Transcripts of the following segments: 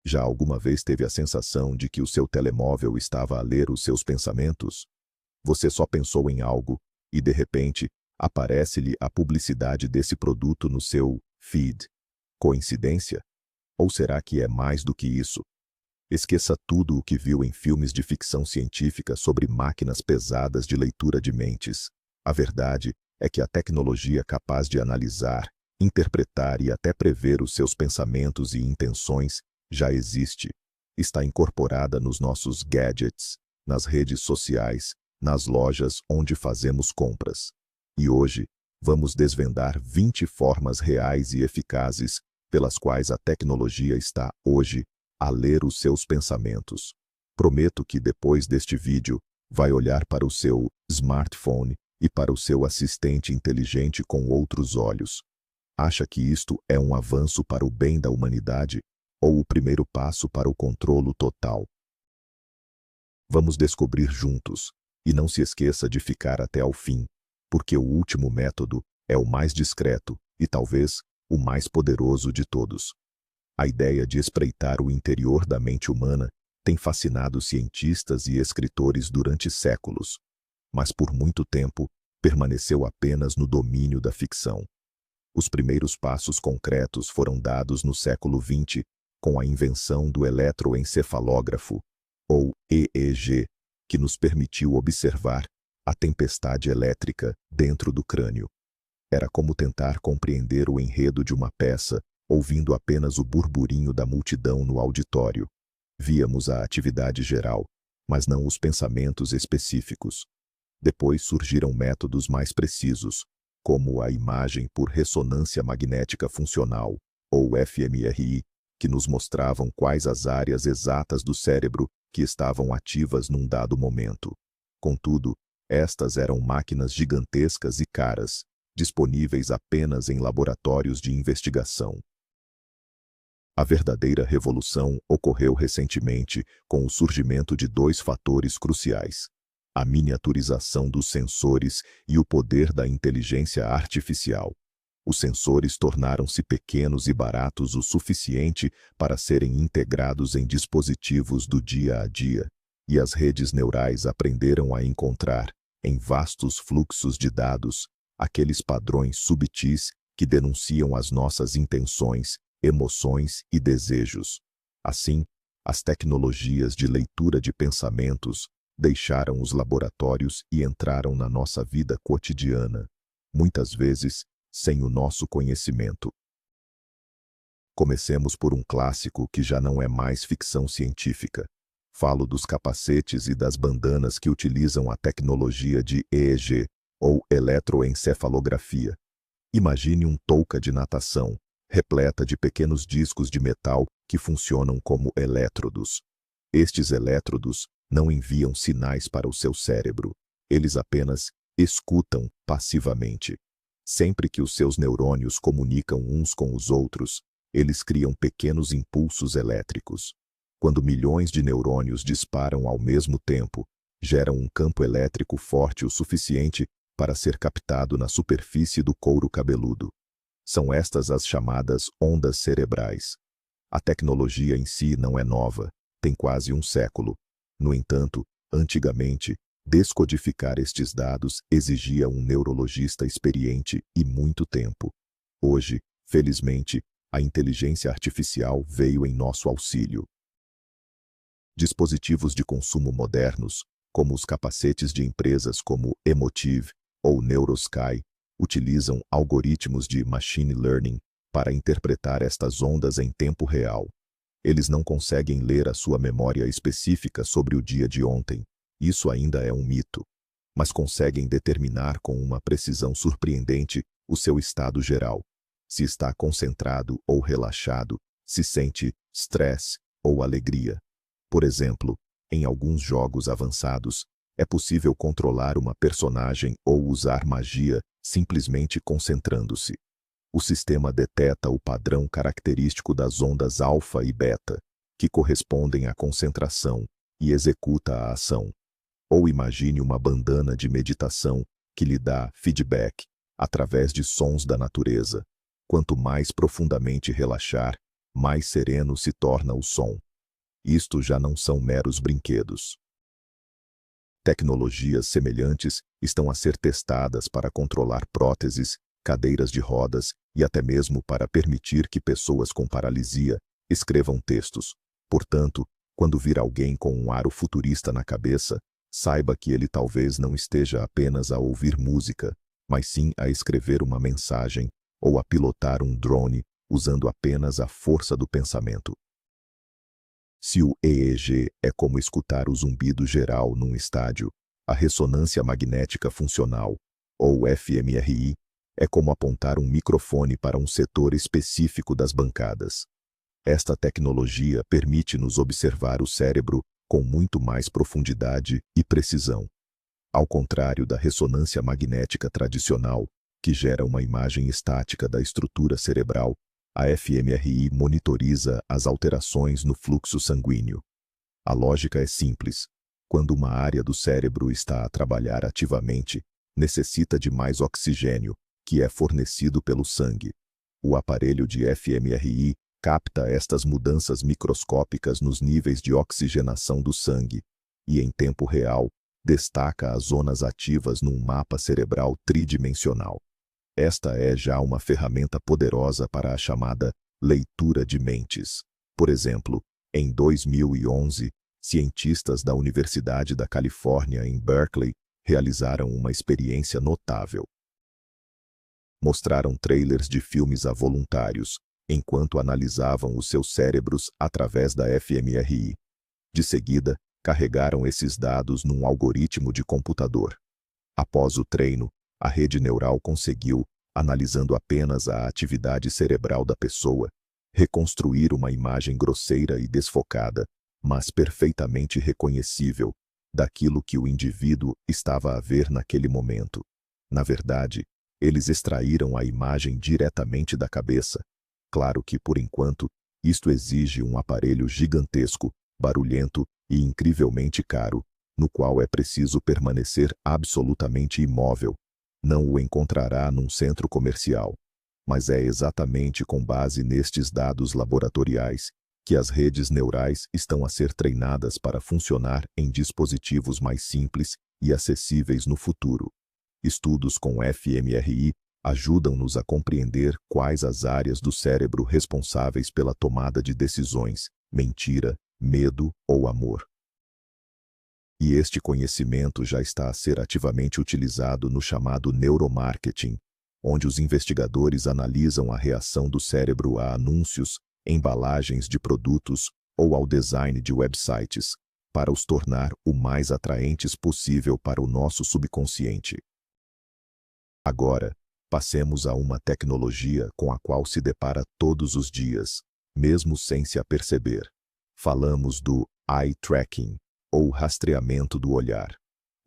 Já alguma vez teve a sensação de que o seu telemóvel estava a ler os seus pensamentos? Você só pensou em algo e, de repente, aparece-lhe a publicidade desse produto no seu feed. Coincidência? Ou será que é mais do que isso? Esqueça tudo o que viu em filmes de ficção científica sobre máquinas pesadas de leitura de mentes. A verdade é que a tecnologia capaz de analisar, interpretar e até prever os seus pensamentos e intenções já existe. Está incorporada nos nossos gadgets, nas redes sociais, nas lojas onde fazemos compras. E hoje, vamos desvendar 20 formas reais e eficazes pelas quais a tecnologia está hoje a ler os seus pensamentos. Prometo que depois deste vídeo, vai olhar para o seu smartphone e para o seu assistente inteligente com outros olhos. Acha que isto é um avanço para o bem da humanidade ou o primeiro passo para o controlo total? Vamos descobrir juntos, e não se esqueça de ficar até ao fim, porque o último método é o mais discreto e talvez o mais poderoso de todos. A ideia de espreitar o interior da mente humana tem fascinado cientistas e escritores durante séculos, mas por muito tempo permaneceu apenas no domínio da ficção. Os primeiros passos concretos foram dados no século XX, com a invenção do eletroencefalógrafo, ou EEG, que nos permitiu observar a tempestade elétrica dentro do crânio. Era como tentar compreender o enredo de uma peça, ouvindo apenas o burburinho da multidão no auditório. Víamos a atividade geral, mas não os pensamentos específicos. Depois surgiram métodos mais precisos, como a imagem por ressonância magnética funcional, ou fMRI, que nos mostravam quais as áreas exatas do cérebro que estavam ativas num dado momento. Contudo, estas eram máquinas gigantescas e caras, disponíveis apenas em laboratórios de investigação. A verdadeira revolução ocorreu recentemente com o surgimento de dois fatores cruciais: a miniaturização dos sensores e o poder da inteligência artificial. Os sensores tornaram-se pequenos e baratos o suficiente para serem integrados em dispositivos do dia a dia, e as redes neurais aprenderam a encontrar, em vastos fluxos de dados, aqueles padrões subtis que denunciam as nossas intenções, emoções e desejos. Assim, as tecnologias de leitura de pensamentos deixaram os laboratórios e entraram na nossa vida cotidiana, muitas vezes sem o nosso conhecimento. Comecemos por um clássico que já não é mais ficção científica. Falo dos capacetes e das bandanas que utilizam a tecnologia de EEG, ou eletroencefalografia. Imagine um touca de natação, repleta de pequenos discos de metal que funcionam como elétrodos. Estes elétrodos não enviam sinais para o seu cérebro, eles apenas escutam passivamente. Sempre que os seus neurônios comunicam uns com os outros, eles criam pequenos impulsos elétricos. Quando milhões de neurônios disparam ao mesmo tempo, geram um campo elétrico forte o suficiente para ser captado na superfície do couro cabeludo. São estas as chamadas ondas cerebrais. A tecnologia em si não é nova, tem quase um século. No entanto, antigamente, descodificar estes dados exigia um neurologista experiente e muito tempo. Hoje, felizmente, a inteligência artificial veio em nosso auxílio. Dispositivos de consumo modernos, como os capacetes de empresas como Emotiv ou Neurosky, utilizam algoritmos de machine learning para interpretar estas ondas em tempo real. Eles não conseguem ler a sua memória específica sobre o dia de ontem, isso ainda é um mito, mas conseguem determinar com uma precisão surpreendente o seu estado geral. Se está concentrado ou relaxado, se sente estresse ou alegria. Por exemplo, em alguns jogos avançados, é possível controlar uma personagem ou usar magia simplesmente concentrando-se. O sistema deteta o padrão característico das ondas alfa e beta, que correspondem à concentração, e executa a ação. Ou imagine uma bandana de meditação que lhe dá feedback através de sons da natureza. Quanto mais profundamente relaxar, mais sereno se torna o som. Isto já não são meros brinquedos. Tecnologias semelhantes estão a ser testadas para controlar próteses, cadeiras de rodas e até mesmo para permitir que pessoas com paralisia escrevam textos. Portanto, quando vir alguém com um aro futurista na cabeça, saiba que ele talvez não esteja apenas a ouvir música, mas sim a escrever uma mensagem ou a pilotar um drone usando apenas a força do pensamento. Se o EEG é como escutar o zumbido geral num estádio, a ressonância magnética funcional, ou fMRI, é como apontar um microfone para um setor específico das bancadas. Esta tecnologia permite-nos observar o cérebro com muito mais profundidade e precisão. Ao contrário da ressonância magnética tradicional, que gera uma imagem estática da estrutura cerebral, a fMRI monitoriza as alterações no fluxo sanguíneo. A lógica é simples. Quando uma área do cérebro está a trabalhar ativamente, necessita de mais oxigênio, que é fornecido pelo sangue. O aparelho de fMRI capta estas mudanças microscópicas nos níveis de oxigenação do sangue e, em tempo real, destaca as zonas ativas num mapa cerebral tridimensional. Esta é já uma ferramenta poderosa para a chamada leitura de mentes. Por exemplo, em 2011, cientistas da Universidade da Califórnia em Berkeley realizaram uma experiência notável. Mostraram trailers de filmes a voluntários, enquanto analisavam os seus cérebros através da fMRI. De seguida, carregaram esses dados num algoritmo de computador. Após o treino, a rede neural conseguiu, analisando apenas a atividade cerebral da pessoa, reconstruir uma imagem grosseira e desfocada, mas perfeitamente reconhecível, daquilo que o indivíduo estava a ver naquele momento. Na verdade, eles extraíram a imagem diretamente da cabeça. Claro que, por enquanto, isto exige um aparelho gigantesco, barulhento e incrivelmente caro, no qual é preciso permanecer absolutamente imóvel. Não o encontrará num centro comercial. Mas é exatamente com base nestes dados laboratoriais que as redes neurais estão a ser treinadas para funcionar em dispositivos mais simples e acessíveis no futuro. Estudos com fMRI ajudam-nos a compreender quais as áreas do cérebro responsáveis pela tomada de decisões, mentira, medo ou amor. E este conhecimento já está a ser ativamente utilizado no chamado neuromarketing, onde os investigadores analisam a reação do cérebro a anúncios, embalagens de produtos ou ao design de websites, para os tornar o mais atraentes possível para o nosso subconsciente. Agora, passemos a uma tecnologia com a qual se depara todos os dias, mesmo sem se aperceber. Falamos do eye tracking, ou rastreamento do olhar.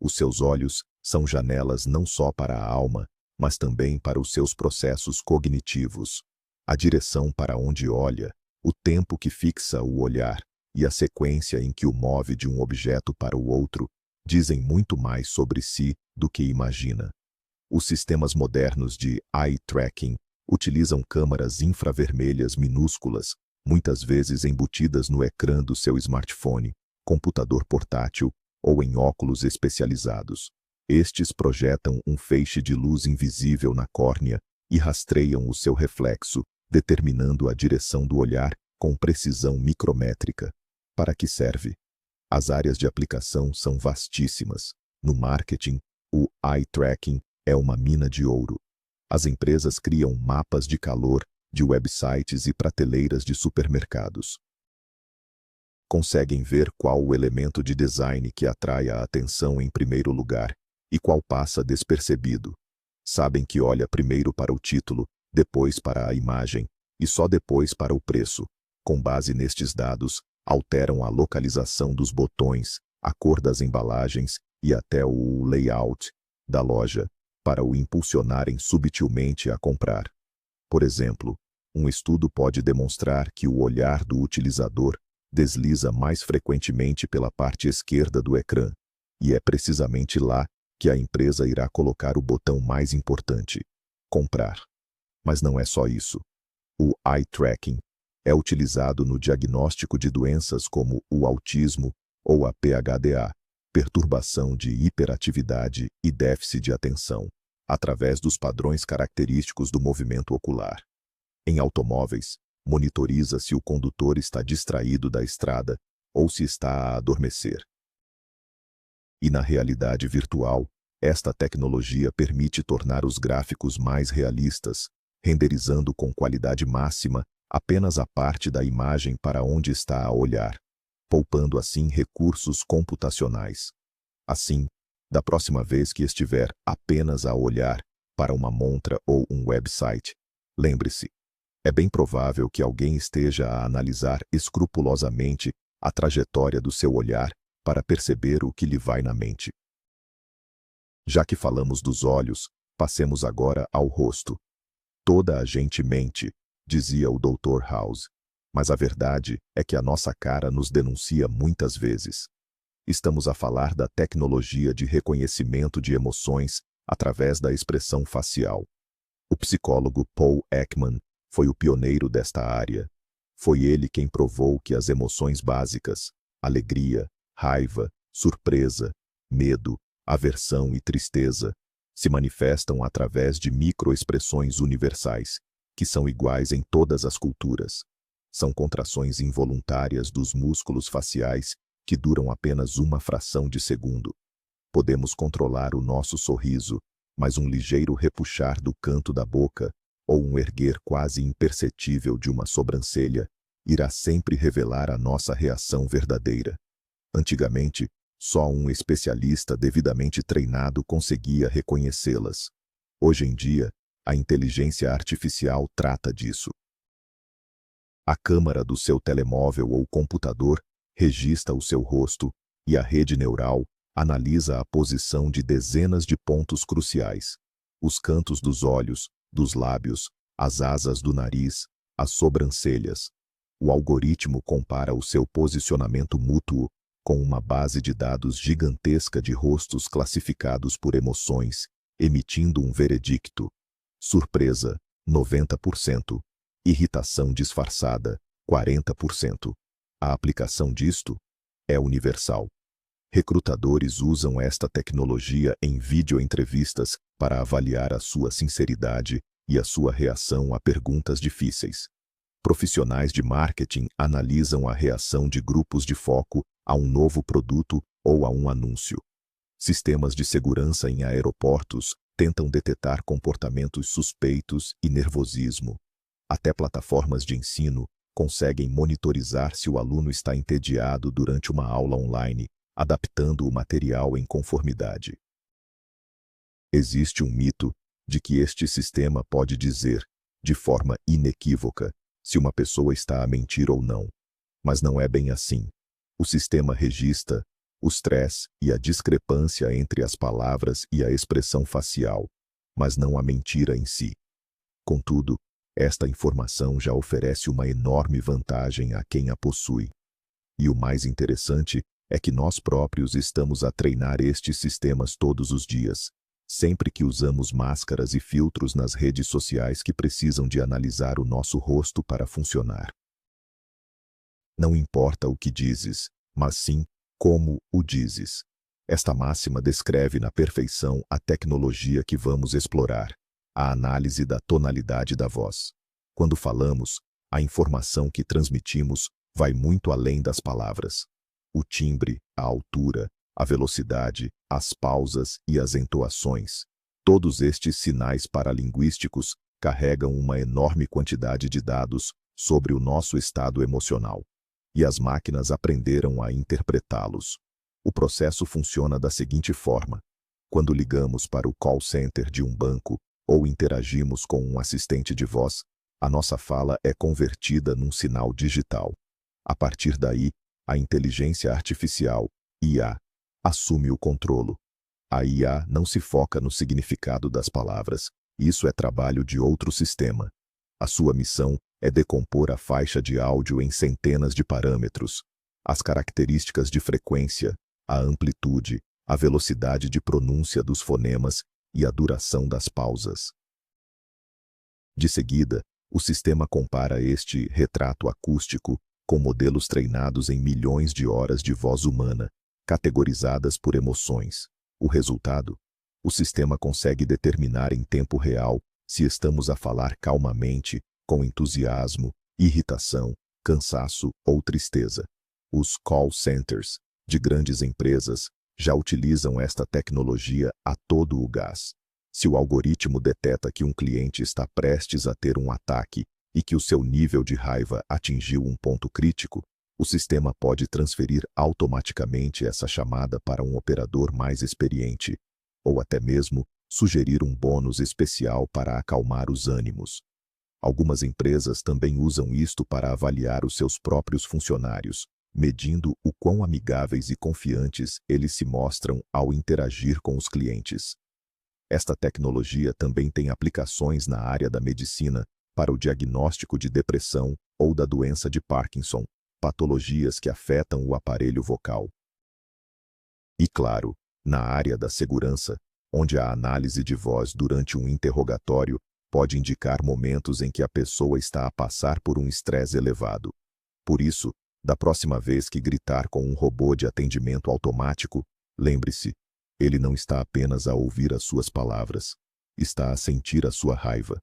Os seus olhos são janelas não só para a alma, mas também para os seus processos cognitivos. A direção para onde olha, o tempo que fixa o olhar e a sequência em que o move de um objeto para o outro dizem muito mais sobre si do que imagina. Os sistemas modernos de eye tracking utilizam câmaras infravermelhas minúsculas, muitas vezes embutidas no ecrã do seu smartphone, computador portátil ou em óculos especializados. Estes projetam um feixe de luz invisível na córnea e rastreiam o seu reflexo, determinando a direção do olhar com precisão micrométrica. Para que serve? As áreas de aplicação são vastíssimas. No marketing, o eye tracking é uma mina de ouro. As empresas criam mapas de calor de websites e prateleiras de supermercados. Conseguem ver qual o elemento de design que atrai a atenção em primeiro lugar e qual passa despercebido. Sabem que olha primeiro para o título, depois para a imagem e só depois para o preço. Com base nestes dados, alteram a localização dos botões, a cor das embalagens e até o layout da loja, para o impulsionarem subtilmente a comprar. Por exemplo, um estudo pode demonstrar que o olhar do utilizador desliza mais frequentemente pela parte esquerda do ecrã, e é precisamente lá que a empresa irá colocar o botão mais importante: comprar. Mas não é só isso. O eye tracking É utilizado no diagnóstico de doenças como o autismo ou a PHDA, perturbação de hiperatividade e déficit de atenção, através dos padrões característicos do movimento ocular. Em automóveis, monitoriza se o condutor está distraído da estrada ou se está a adormecer. E na realidade virtual, esta tecnologia permite tornar os gráficos mais realistas, renderizando com qualidade máxima apenas a parte da imagem para onde está a olhar, poupando assim recursos computacionais. Assim, da próxima vez que estiver apenas a olhar para uma montra ou um website, lembre-se, é bem provável que alguém esteja a analisar escrupulosamente a trajetória do seu olhar para perceber o que lhe vai na mente. Já que falamos dos olhos, passemos agora ao rosto. Toda a gente mente, dizia o Dr. House, mas a verdade é que a nossa cara nos denuncia muitas vezes. Estamos a falar da tecnologia de reconhecimento de emoções através da expressão facial. O psicólogo Paul Ekman foi o pioneiro desta área. Foi ele quem provou que as emoções básicas, alegria, raiva, surpresa, medo, aversão e tristeza, se manifestam através de microexpressões universais, que são iguais em todas as culturas. São contrações involuntárias dos músculos faciais que duram apenas uma fração de segundo. Podemos controlar o nosso sorriso, mas um ligeiro repuxar do canto da boca ou um erguer quase imperceptível de uma sobrancelha irá sempre revelar a nossa reação verdadeira. Antigamente, só um especialista devidamente treinado conseguia reconhecê-las. Hoje em dia, a inteligência artificial trata disso. A câmera do seu telemóvel ou computador registra o seu rosto e a rede neural analisa a posição de dezenas de pontos cruciais: os cantos dos olhos, dos lábios, as asas do nariz, as sobrancelhas. O algoritmo compara o seu posicionamento mútuo com uma base de dados gigantesca de rostos classificados por emoções, emitindo um veredicto. Surpresa, 90%. Irritação disfarçada, 40%. A aplicação disto é universal. Recrutadores usam esta tecnologia em videoentrevistas para avaliar a sua sinceridade e a sua reação a perguntas difíceis. Profissionais de marketing analisam a reação de grupos de foco a um novo produto ou a um anúncio. Sistemas de segurança em aeroportos tentam detectar comportamentos suspeitos e nervosismo. Até plataformas de ensino conseguem monitorizar se o aluno está entediado durante uma aula online, adaptando o material em conformidade. Existe um mito de que este sistema pode dizer, de forma inequívoca, se uma pessoa está a mentir ou não. Mas não é bem assim. O sistema registra o stress e a discrepância entre as palavras e a expressão facial, mas não a mentira em si. Contudo, esta informação já oferece uma enorme vantagem a quem a possui. E o mais interessante é que nós próprios estamos a treinar estes sistemas todos os dias, sempre que usamos máscaras e filtros nas redes sociais que precisam de analisar o nosso rosto para funcionar. Não importa o que dizes, mas sim como o dizes. Esta máxima descreve na perfeição a tecnologia que vamos explorar, a análise da tonalidade da voz. Quando falamos, a informação que transmitimos vai muito além das palavras. O timbre, a altura, a velocidade, as pausas e as entoações. Todos estes sinais paralinguísticos carregam uma enorme quantidade de dados sobre o nosso estado emocional. E as máquinas aprenderam a interpretá-los. O processo funciona da seguinte forma: quando ligamos para o call center de um banco ou interagimos com um assistente de voz, a nossa fala é convertida num sinal digital. A partir daí, a inteligência artificial, IA, assume o controlo. A IA não se foca no significado das palavras, isso é trabalho de outro sistema. A sua missão é decompor a faixa de áudio em centenas de parâmetros, as características de frequência, a amplitude, a velocidade de pronúncia dos fonemas e a duração das pausas. De seguida, O sistema compara este retrato acústico com modelos treinados em milhões de horas de voz humana, categorizadas por emoções. O resultado? O sistema consegue determinar em tempo real se estamos a falar calmamente, com entusiasmo, irritação, cansaço ou tristeza. Os call centers de grandes empresas já utilizam esta tecnologia a todo o gás. Se o algoritmo detecta que um cliente está prestes a ter um ataque e que o seu nível de raiva atingiu um ponto crítico, o sistema pode transferir automaticamente essa chamada para um operador mais experiente, ou até mesmo sugerir um bônus especial para acalmar os ânimos. Algumas empresas também usam isto para avaliar os seus próprios funcionários, medindo o quão amigáveis e confiantes eles se mostram ao interagir com os clientes. Esta tecnologia também tem aplicações na área da medicina para o diagnóstico de depressão ou da doença de Parkinson, patologias que afetam o aparelho vocal. E claro, na área da segurança, onde a análise de voz durante um interrogatório pode indicar momentos em que a pessoa está a passar por um estresse elevado. Por isso, da próxima vez que gritar com um robô de atendimento automático, lembre-se, ele não está apenas a ouvir as suas palavras, está a sentir a sua raiva.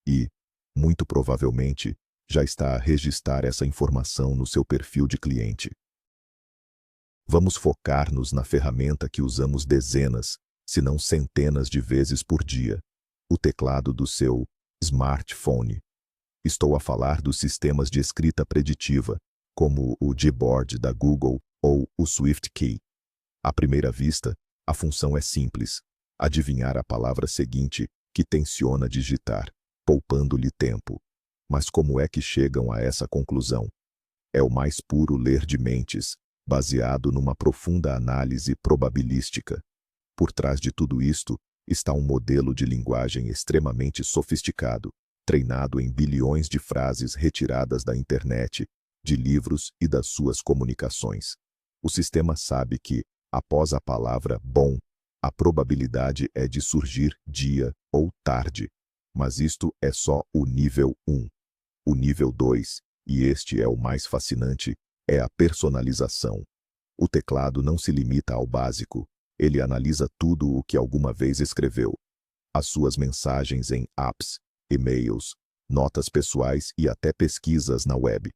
E, muito provavelmente, já está a registrar essa informação no seu perfil de cliente. Vamos focar-nos na ferramenta que usamos dezenas, se não centenas de vezes por dia, o teclado do seu smartphone. Estou a falar dos sistemas de escrita preditiva, como o Gboard da Google ou o SwiftKey. À primeira vista, a função é simples: adivinhar a palavra seguinte que tenciona digitar, poupando-lhe tempo. Mas como é que chegam a essa conclusão? É o mais puro ler de mentes, baseado numa profunda análise probabilística. Por trás de tudo isto está um modelo de linguagem extremamente sofisticado, treinado em bilhões de frases retiradas da internet, de livros e das suas comunicações. O sistema sabe que, após a palavra bom, a probabilidade é de surgir dia ou tarde. Mas isto é só o nível 1. O nível 2, e este é o mais fascinante, é a personalização. O teclado não se limita ao básico, ele analisa tudo o que alguma vez escreveu. As suas mensagens em apps, e-mails, notas pessoais e até pesquisas na web.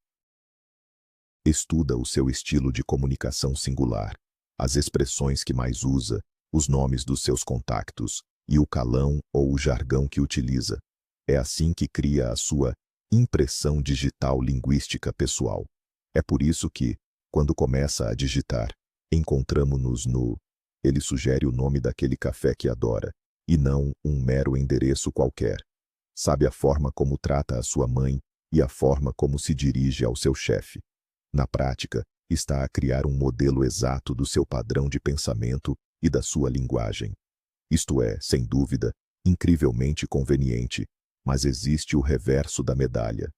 Estuda o seu estilo de comunicação singular, as expressões que mais usa, os nomes dos seus contactos e o calão ou o jargão que utiliza. É assim que cria a sua impressão digital linguística pessoal. É por isso que, quando começa a digitar, encontramos-nos no... Ele sugere o nome daquele café que adora, e não um mero endereço qualquer. Sabe a forma como trata a sua mãe e a forma como se dirige ao seu chefe. Na prática, está a criar um modelo exato do seu padrão de pensamento e da sua linguagem. Isto é, sem dúvida, incrivelmente conveniente, mas existe o reverso da medalha.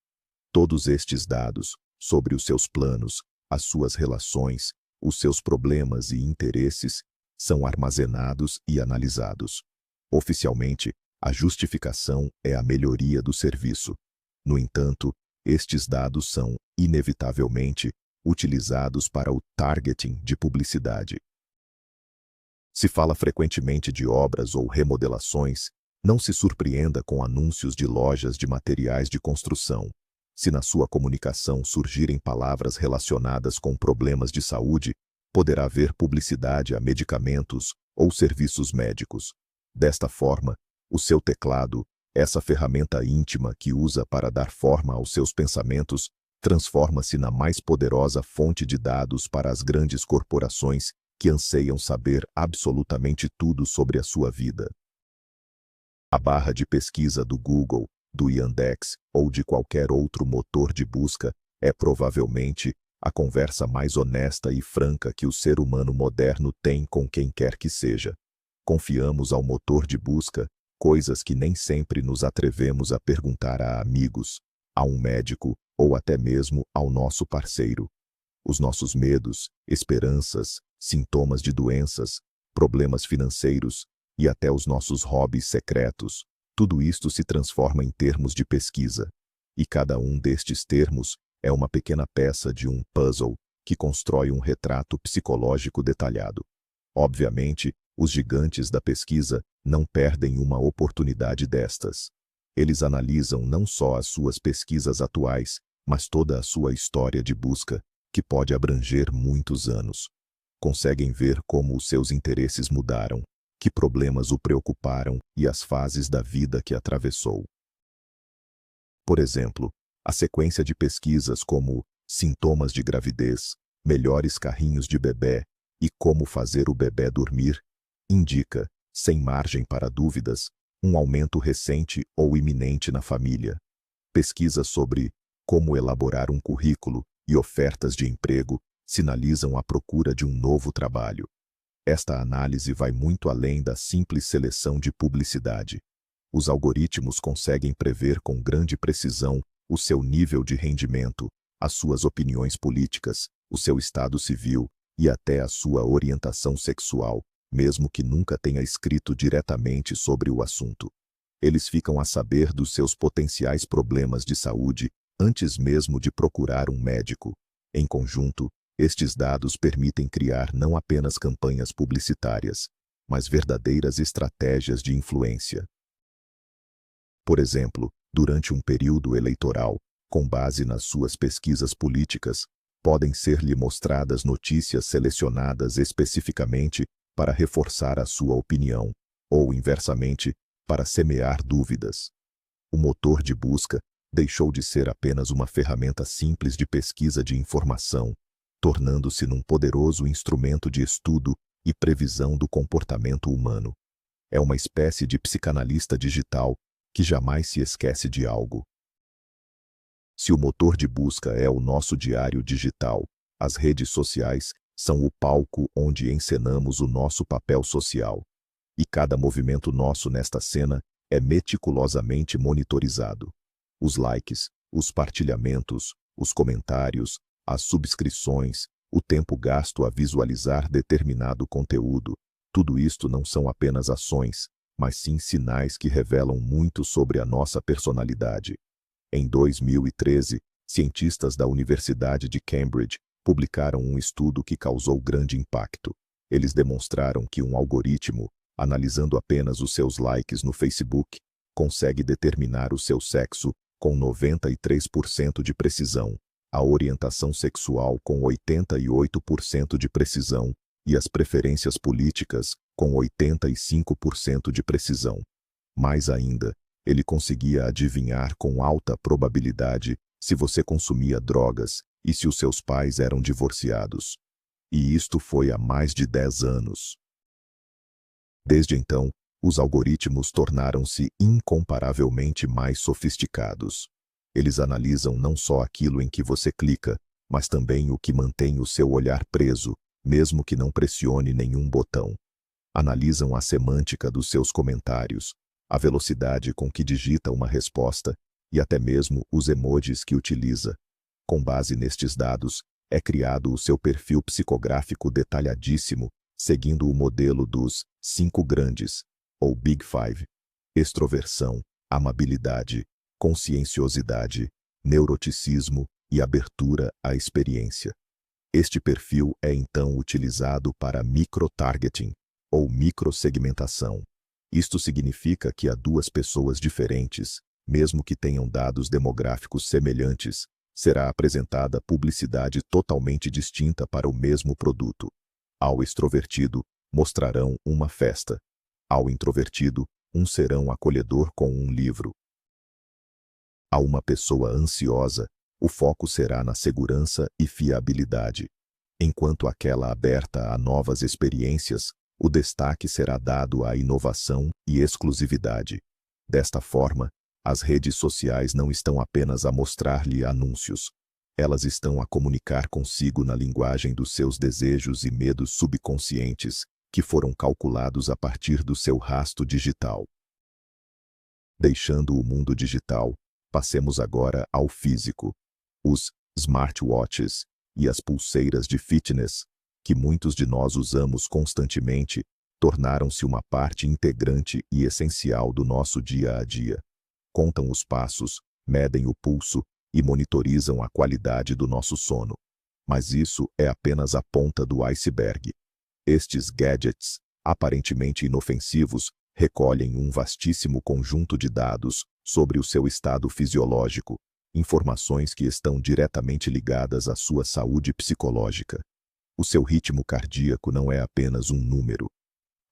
Todos estes dados, sobre os seus planos, as suas relações, os seus problemas e interesses, são armazenados e analisados. Oficialmente, a justificação é a melhoria do serviço. No entanto, estes dados são, inevitavelmente, utilizados para o targeting de publicidade. Se fala frequentemente de obras ou remodelações, não se surpreenda com anúncios de lojas de materiais de construção. Se na sua comunicação surgirem palavras relacionadas com problemas de saúde, poderá haver publicidade a medicamentos ou serviços médicos. Desta forma, o seu teclado, essa ferramenta íntima que usa para dar forma aos seus pensamentos, transforma-se na mais poderosa fonte de dados para as grandes corporações que anseiam saber absolutamente tudo sobre a sua vida. A barra de pesquisa do Google, do Yandex ou de qualquer outro motor de busca é provavelmente a conversa mais honesta e franca que o ser humano moderno tem com quem quer que seja. Confiamos ao motor de busca coisas que nem sempre nos atrevemos a perguntar a amigos, a um médico ou até mesmo ao nosso parceiro. Os nossos medos, esperanças, sintomas de doenças, problemas financeiros e até os nossos hobbies secretos, tudo isto se transforma em termos de pesquisa. e cada um destes termos é uma pequena peça de um puzzle que constrói um retrato psicológico detalhado. Obviamente, os gigantes da pesquisa não perdem uma oportunidade destas. Eles analisam não só as suas pesquisas atuais, mas toda a sua história de busca, que pode abranger muitos anos. Conseguem ver como os seus interesses mudaram, que problemas o preocuparam e as fases da vida que atravessou. Por exemplo, a sequência de pesquisas como sintomas de gravidez, melhores carrinhos de bebê e como fazer o bebê dormir, indica, sem margem para dúvidas, um aumento recente ou iminente na família. Pesquisas sobre como elaborar um currículo e ofertas de emprego sinalizam a procura de um novo trabalho. Esta análise vai muito além da simples seleção de publicidade. Os algoritmos conseguem prever com grande precisão o seu nível de rendimento, as suas opiniões políticas, o seu estado civil e até a sua orientação sexual, mesmo que nunca tenha escrito diretamente sobre o assunto. Eles ficam a saber dos seus potenciais problemas de saúde antes mesmo de procurar um médico. Em conjunto, estes dados permitem criar não apenas campanhas publicitárias, mas verdadeiras estratégias de influência. Por exemplo, durante um período eleitoral, com base nas suas pesquisas políticas, podem ser-lhe mostradas notícias selecionadas especificamente para reforçar a sua opinião, ou, inversamente, para semear dúvidas. O motor de busca deixou de ser apenas uma ferramenta simples de pesquisa de informação, tornando-se num poderoso instrumento de estudo e previsão do comportamento humano. É uma espécie de psicanalista digital que jamais se esquece de algo. Se o motor de busca é o nosso diário digital, as redes sociais são o palco onde encenamos o nosso papel social. E cada movimento nosso nesta cena é meticulosamente monitorizado. Os likes, os partilhamentos, os comentários, as subscrições, o tempo gasto a visualizar determinado conteúdo, tudo isto não são apenas ações, mas sim sinais que revelam muito sobre a nossa personalidade. Em 2013, cientistas da Universidade de Cambridge publicaram um estudo que causou grande impacto. Eles demonstraram que um algoritmo, analisando apenas os seus likes no Facebook, consegue determinar o seu sexo com 93% de precisão, a orientação sexual com 88% de precisão e as preferências políticas com 85% de precisão. Mais ainda, ele conseguia adivinhar com alta probabilidade se você consumia drogas e se os seus pais eram divorciados. E isto foi há mais de 10 anos. Desde então, os algoritmos tornaram-se incomparavelmente mais sofisticados. Eles analisam não só aquilo em que você clica, mas também o que mantém o seu olhar preso, mesmo que não pressione nenhum botão. Analisam a semântica dos seus comentários, a velocidade com que digita uma resposta e até mesmo os emojis que utiliza. Com base nestes dados, é criado o seu perfil psicográfico detalhadíssimo, seguindo o modelo dos 5 grandes, ou Big Five: extroversão, amabilidade, conscienciosidade, neuroticismo e abertura à experiência. Este perfil é então utilizado para microtargeting, ou microsegmentação. Isto significa que a duas pessoas diferentes, mesmo que tenham dados demográficos semelhantes, será apresentada publicidade totalmente distinta para o mesmo produto. Ao extrovertido, mostrarão uma festa. Ao introvertido, um serão acolhedor com um livro. A uma pessoa ansiosa, o foco será na segurança e fiabilidade. Enquanto aquela aberta a novas experiências, o destaque será dado à inovação e exclusividade. Desta forma, as redes sociais não estão apenas a mostrar-lhe anúncios. Elas estão a comunicar consigo na linguagem dos seus desejos e medos subconscientes, que foram calculados a partir do seu rastro digital. Deixando o mundo digital, passemos agora ao físico. Os smartwatches e as pulseiras de fitness, que muitos de nós usamos constantemente, tornaram-se uma parte integrante e essencial do nosso dia a dia. Contam os passos, medem o pulso e monitorizam a qualidade do nosso sono. Mas isso é apenas a ponta do iceberg. Estes gadgets, aparentemente inofensivos, recolhem um vastíssimo conjunto de dados sobre o seu estado fisiológico, informações que estão diretamente ligadas à sua saúde psicológica. O seu ritmo cardíaco não é apenas um número.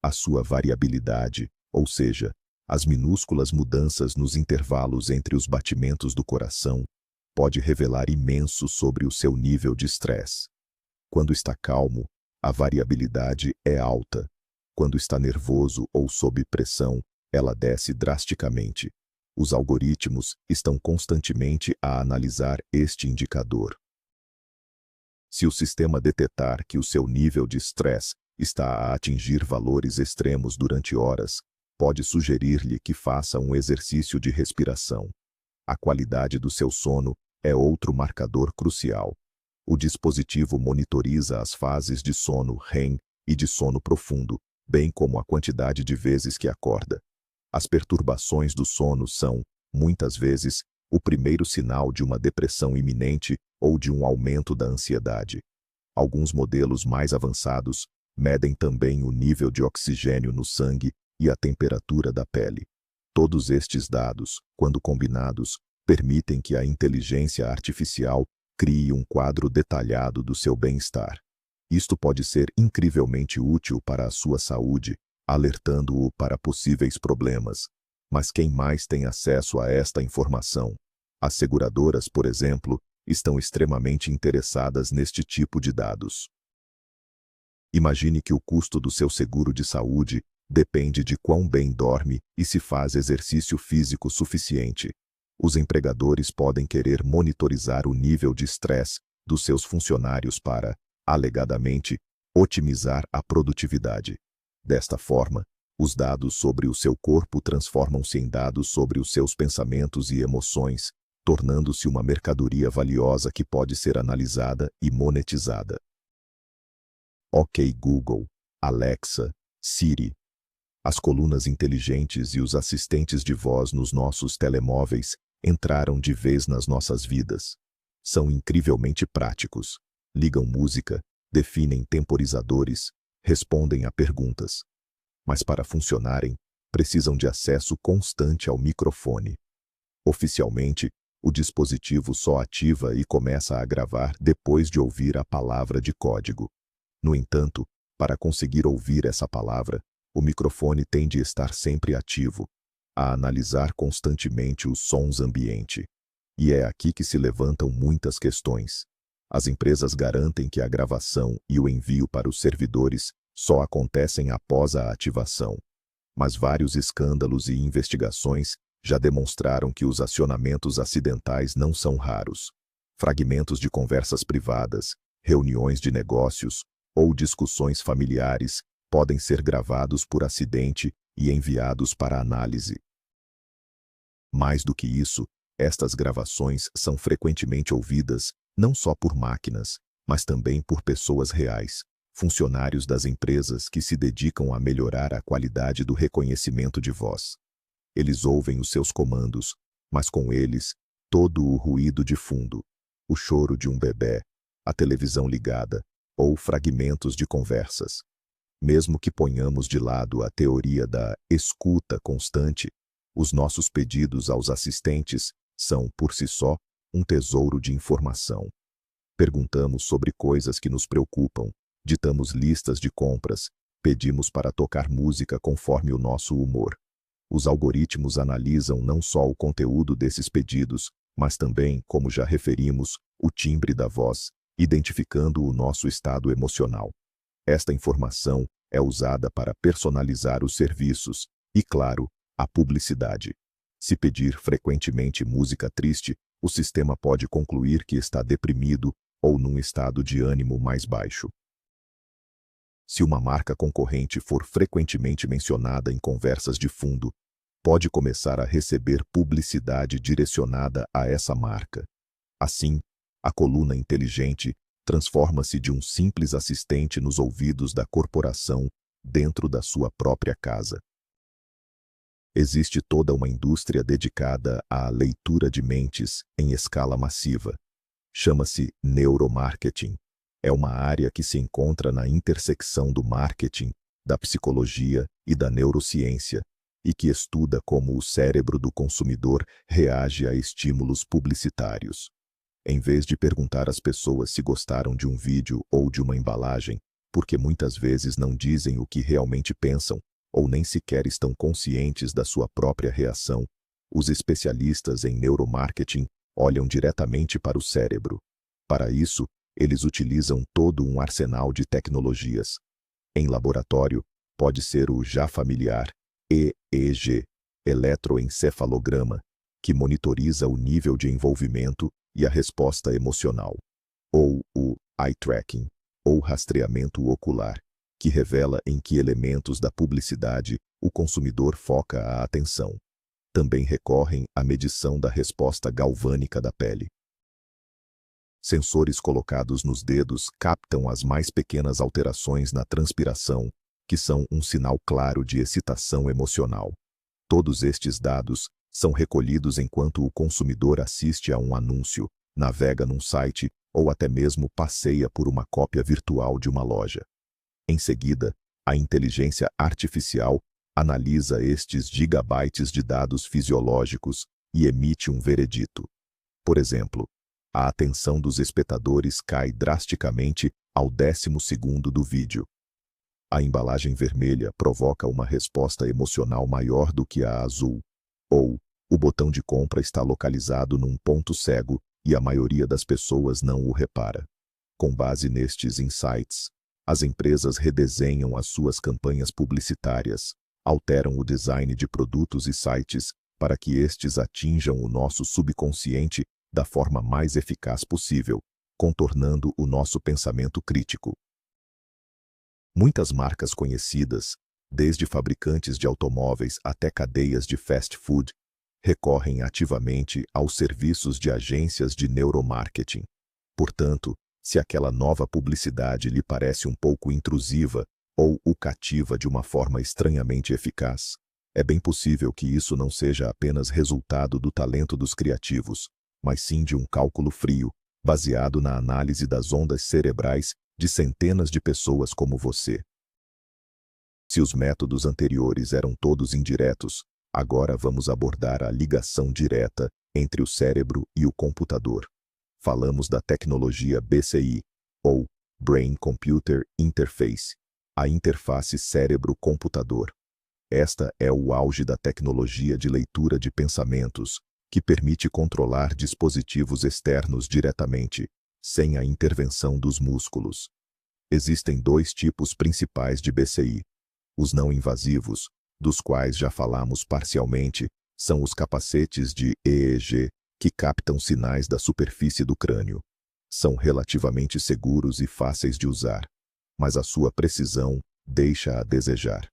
A sua variabilidade, ou seja, as minúsculas mudanças nos intervalos entre os batimentos do coração, pode revelar imenso sobre o seu nível de estresse. Quando está calmo, a variabilidade é alta. Quando está nervoso ou sob pressão, ela desce drasticamente. Os algoritmos estão constantemente a analisar este indicador. Se o sistema detectar que o seu nível de estresse está a atingir valores extremos durante horas, pode sugerir-lhe que faça um exercício de respiração. A qualidade do seu sono é outro marcador crucial. O dispositivo monitoriza as fases de sono REM e de sono profundo, bem como a quantidade de vezes que acorda. As perturbações do sono são, muitas vezes, o primeiro sinal de uma depressão iminente ou de um aumento da ansiedade. Alguns modelos mais avançados medem também o nível de oxigênio no sangue e a temperatura da pele. Todos estes dados, quando combinados, permitem que a inteligência artificial crie um quadro detalhado do seu bem-estar. Isto pode ser incrivelmente útil para a sua saúde, alertando-o para possíveis problemas. Mas quem mais tem acesso a esta informação? As seguradoras, por exemplo, estão extremamente interessadas neste tipo de dados. Imagine que o custo do seu seguro de saúde depende de quão bem dorme e se faz exercício físico suficiente. Os empregadores podem querer monitorizar o nível de estresse dos seus funcionários para, alegadamente, otimizar a produtividade. Desta forma, os dados sobre o seu corpo transformam-se em dados sobre os seus pensamentos e emoções, tornando-se uma mercadoria valiosa que pode ser analisada e monetizada. Ok Google, Alexa, Siri. As colunas inteligentes e os assistentes de voz nos nossos telemóveis entraram de vez nas nossas vidas. São incrivelmente práticos. Ligam música, definem temporizadores, respondem a perguntas. Mas para funcionarem, precisam de acesso constante ao microfone. Oficialmente, o dispositivo só ativa e começa a gravar depois de ouvir a palavra de código. No entanto, para conseguir ouvir essa palavra, o microfone tem de estar sempre ativo, a analisar constantemente os sons ambiente. E é aqui que se levantam muitas questões. As empresas garantem que a gravação e o envio para os servidores só acontecem após a ativação. Mas vários escândalos e investigações já demonstraram que os acionamentos acidentais não são raros. Fragmentos de conversas privadas, reuniões de negócios ou discussões familiares podem ser gravados por acidente e enviados para análise. Mais do que isso, estas gravações são frequentemente ouvidas não só por máquinas, mas também por pessoas reais, funcionários das empresas que se dedicam a melhorar a qualidade do reconhecimento de voz. Eles ouvem os seus comandos, mas com eles, todo o ruído de fundo, o choro de um bebê, a televisão ligada, ou fragmentos de conversas. Mesmo que ponhamos de lado a teoria da escuta constante, os nossos pedidos aos assistentes são, por si só, um tesouro de informação. Perguntamos sobre coisas que nos preocupam, ditamos listas de compras, pedimos para tocar música conforme o nosso humor. Os algoritmos analisam não só o conteúdo desses pedidos, mas também, como já referimos, o timbre da voz, identificando o nosso estado emocional. Esta informação é usada para personalizar os serviços e, claro, a publicidade. Se pedir frequentemente música triste, o sistema pode concluir que está deprimido ou num estado de ânimo mais baixo. Se uma marca concorrente for frequentemente mencionada em conversas de fundo, pode começar a receber publicidade direcionada a essa marca. Assim, a coluna inteligente transforma-se de um simples assistente nos ouvidos da corporação dentro da sua própria casa. Existe toda uma indústria dedicada à leitura de mentes em escala massiva. Chama-se neuromarketing. É uma área que se encontra na intersecção do marketing, da psicologia e da neurociência, e que estuda como o cérebro do consumidor reage a estímulos publicitários. Em vez de perguntar às pessoas se gostaram de um vídeo ou de uma embalagem, porque muitas vezes não dizem o que realmente pensam, ou nem sequer estão conscientes da sua própria reação, os especialistas em neuromarketing olham diretamente para o cérebro. Para isso, eles utilizam todo um arsenal de tecnologias. Em laboratório, pode ser o já familiar EEG, eletroencefalograma, que monitoriza o nível de envolvimento e a resposta emocional, ou o eye tracking, ou rastreamento ocular, que revela em que elementos da publicidade o consumidor foca a atenção. Também recorrem à medição da resposta galvânica da pele. Sensores colocados nos dedos captam as mais pequenas alterações na transpiração, que são um sinal claro de excitação emocional. Todos estes dados são recolhidos enquanto o consumidor assiste a um anúncio, navega num site ou até mesmo passeia por uma cópia virtual de uma loja. Em seguida, a inteligência artificial analisa estes gigabytes de dados fisiológicos e emite um veredito. Por exemplo, a atenção dos espectadores cai drasticamente ao 10º do vídeo. A embalagem vermelha provoca uma resposta emocional maior do que a azul. Ou, o botão de compra está localizado num ponto cego e a maioria das pessoas não o repara. Com base nestes insights, as empresas redesenham as suas campanhas publicitárias, alteram o design de produtos e sites para que estes atinjam o nosso subconsciente da forma mais eficaz possível, contornando o nosso pensamento crítico. Muitas marcas conhecidas, desde fabricantes de automóveis até cadeias de fast food, recorrem ativamente aos serviços de agências de neuromarketing. Portanto, se aquela nova publicidade lhe parece um pouco intrusiva ou o cativa de uma forma estranhamente eficaz, é bem possível que isso não seja apenas resultado do talento dos criativos, mas sim de um cálculo frio, baseado na análise das ondas cerebrais de centenas de pessoas como você. Se os métodos anteriores eram todos indiretos, agora vamos abordar a ligação direta entre o cérebro e o computador. Falamos da tecnologia BCI, ou Brain Computer Interface, a interface cérebro-computador. Esta é o auge da tecnologia de leitura de pensamentos, que permite controlar dispositivos externos diretamente, sem a intervenção dos músculos. Existem dois tipos principais de BCI. Os não invasivos, dos quais já falamos parcialmente, são os capacetes de EEG, que captam sinais da superfície do crânio. São relativamente seguros e fáceis de usar, mas a sua precisão deixa a desejar.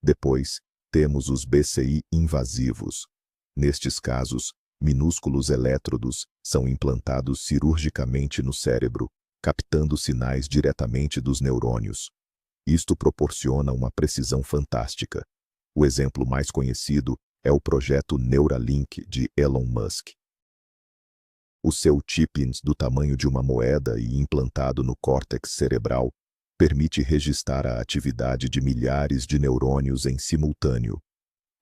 Depois, temos os BCI invasivos. Nestes casos, minúsculos elétrodos são implantados cirurgicamente no cérebro, captando sinais diretamente dos neurônios. Isto proporciona uma precisão fantástica. O exemplo mais conhecido é o projeto Neuralink de Elon Musk. O seu chip do tamanho de uma moeda e implantado no córtex cerebral permite registrar a atividade de milhares de neurônios em simultâneo.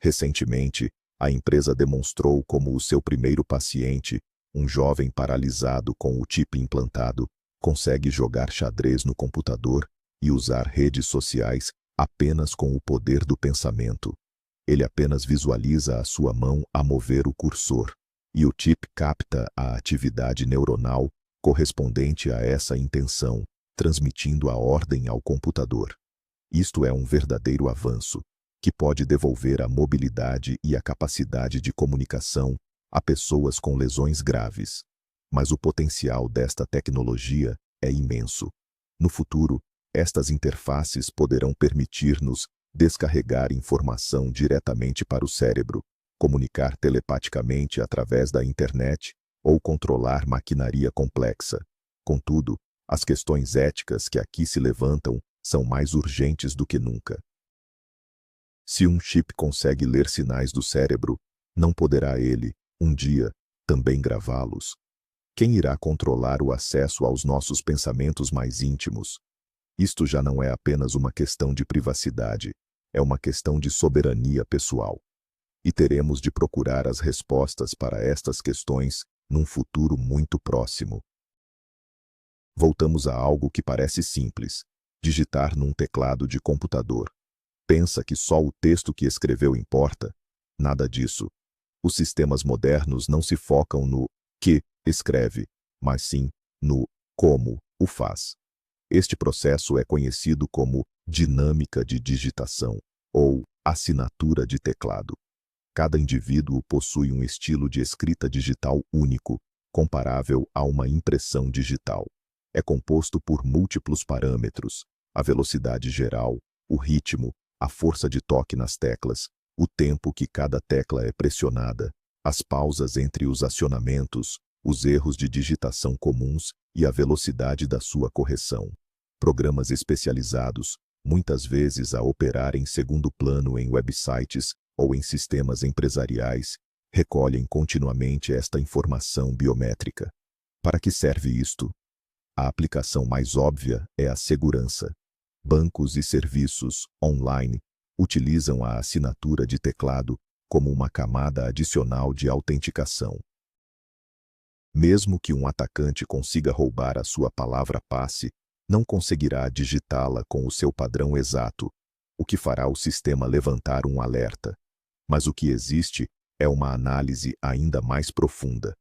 Recentemente, a empresa demonstrou como o seu primeiro paciente, um jovem paralisado com o chip implantado, consegue jogar xadrez no computador e usar redes sociais apenas com o poder do pensamento. Ele apenas visualiza a sua mão a mover o cursor, e o chip capta a atividade neuronal correspondente a essa intenção, transmitindo a ordem ao computador. Isto é um verdadeiro avanço, que pode devolver a mobilidade e a capacidade de comunicação a pessoas com lesões graves. Mas o potencial desta tecnologia é imenso. No futuro, estas interfaces poderão permitir-nos descarregar informação diretamente para o cérebro, comunicar telepaticamente através da internet ou controlar maquinaria complexa. Contudo, as questões éticas que aqui se levantam são mais urgentes do que nunca. Se um chip consegue ler sinais do cérebro, não poderá ele, um dia, também gravá-los? Quem irá controlar o acesso aos nossos pensamentos mais íntimos? Isto já não é apenas uma questão de privacidade, é uma questão de soberania pessoal. E teremos de procurar as respostas para estas questões num futuro muito próximo. Voltamos a algo que parece simples: digitar num teclado de computador. Pensa que só o texto que escreveu importa? Nada disso. Os sistemas modernos não se focam no que escreve, mas sim no como o faz. Este processo é conhecido como dinâmica de digitação ou assinatura de teclado. Cada indivíduo possui um estilo de escrita digital único, comparável a uma impressão digital. É composto por múltiplos parâmetros: a velocidade geral, o ritmo, a força de toque nas teclas, o tempo que cada tecla é pressionada, as pausas entre os acionamentos, os erros de digitação comuns e a velocidade da sua correção. Programas especializados, muitas vezes a operar em segundo plano em websites ou em sistemas empresariais, recolhem continuamente esta informação biométrica. Para que serve isto? A aplicação mais óbvia é a segurança. Bancos e serviços online utilizam a assinatura de teclado como uma camada adicional de autenticação. Mesmo que um atacante consiga roubar a sua palavra-passe, não conseguirá digitá-la com o seu padrão exato, o que fará o sistema levantar um alerta. Mas o que existe é uma análise ainda mais profunda.